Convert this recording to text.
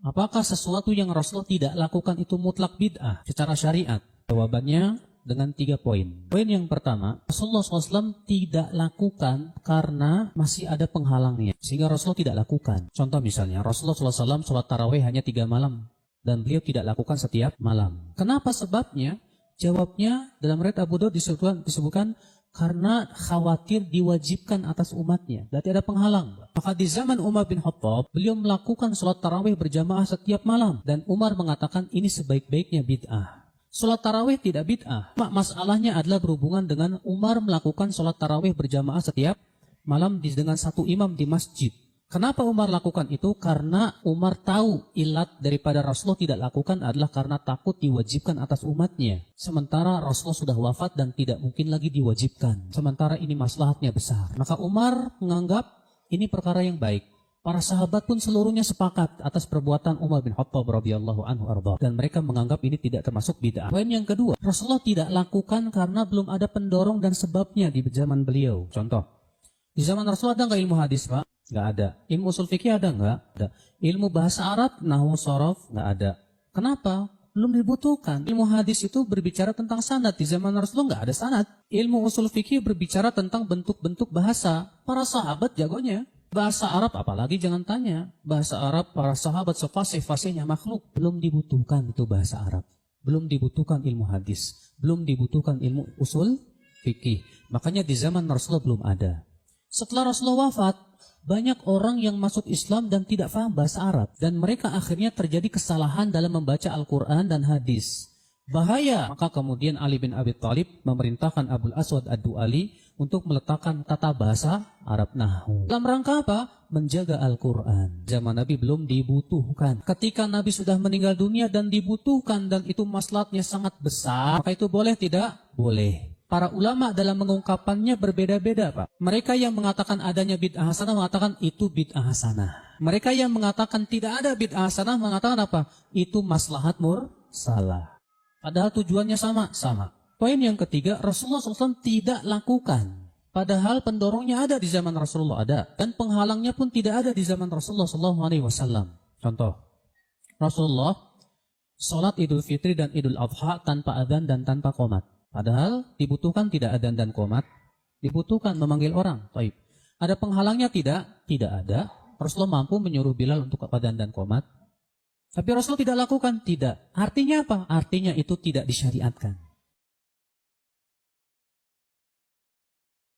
Apakah sesuatu yang Rasulullah tidak lakukan itu mutlak bid'ah secara syariat? Jawabannya dengan 3 poin. Poin yang pertama, Rasulullah SAW tidak lakukan karena masih ada penghalangnya, sehingga Rasulullah tidak lakukan. Contoh misalnya, Rasulullah SAW sholat tarawih hanya 3 malam, dan beliau tidak lakukan setiap malam. Kenapa sebabnya? Jawabnya dalam riwayat Abu Daud disebutkan karena khawatir diwajibkan atas umatnya. Berarti ada penghalang. Maka di zaman Umar bin Khattab, beliau melakukan sholat tarawih berjamaah setiap malam. Dan Umar mengatakan ini sebaik-baiknya bid'ah. Sholat tarawih tidak bid'ah. Masalahnya adalah berhubungan dengan Umar melakukan sholat tarawih berjamaah setiap malam dengan satu imam di masjid. Kenapa Umar lakukan itu? Karena Umar tahu ilat daripada Rasulullah tidak lakukan adalah karena takut diwajibkan atas umatnya. Sementara Rasulullah sudah wafat dan tidak mungkin lagi diwajibkan. Sementara ini maslahatnya besar. Maka Umar menganggap ini perkara yang baik. Para sahabat pun seluruhnya sepakat atas perbuatan Umar bin Khattab radhiyallahu anhu arda, dan mereka menganggap ini tidak termasuk bid'ah. Poin yang kedua, Rasulullah tidak lakukan karena belum ada pendorong dan sebabnya di zaman beliau. Contoh, di zaman Rasulullah ada nggak ilmu hadis, Pak? Nggak ada. Ilmu usul fikih ada nggak? Ada. Ilmu bahasa Arab, nahwu, shorof, nggak ada. Kenapa? Belum dibutuhkan. Ilmu hadis itu berbicara tentang sanad. Di zaman Rasulullah nggak ada sanad. Ilmu usul fikih berbicara tentang bentuk-bentuk bahasa. Para sahabat jagonya. Bahasa Arab apalagi jangan tanya. Bahasa Arab para sahabat sefasih-fasihnya makhluk. Belum dibutuhkan itu bahasa Arab. Belum dibutuhkan ilmu hadis. Belum dibutuhkan ilmu usul fikih. Makanya di zaman Rasulullah belum ada. Setelah Rasulullah wafat, banyak orang yang masuk Islam dan tidak paham bahasa Arab. Dan mereka akhirnya terjadi kesalahan dalam membaca Al-Quran dan hadis. Bahaya. Maka kemudian Ali bin Abi Thalib memerintahkan Abul Aswad Ad-Du'ali untuk meletakkan tata bahasa Arab nahwu. Dalam rangka apa? Menjaga Al-Quran. Zaman Nabi belum dibutuhkan. Ketika Nabi sudah meninggal dunia dan dibutuhkan dan itu maslahatnya sangat besar, maka itu boleh tidak? Boleh. Para ulama dalam mengungkapannya berbeda-beda, Pak. Mereka yang mengatakan adanya bid'ah hasanah mengatakan itu bid'ah hasanah. Mereka yang mengatakan tidak ada bid'ah hasanah mengatakan apa? Itu maslahat mursalah. Padahal tujuannya sama. Poin yang ketiga, Rasulullah SAW tidak lakukan. Padahal pendorongnya ada di zaman Rasulullah ada. Dan penghalangnya pun tidak ada di zaman Rasulullah SAW. Contoh, Rasulullah sholat Idul Fitri dan Idul Adha tanpa adzan dan tanpa qomat. Padahal dibutuhkan tidak adzan dan qomat, dibutuhkan memanggil orang. Baik. Ada penghalangnya tidak? Tidak ada. Rasulullah mampu menyuruh Bilal untuk adzan dan qomat. Tapi Rasulullah tidak lakukan? Tidak. Artinya apa? Artinya itu tidak disyariatkan.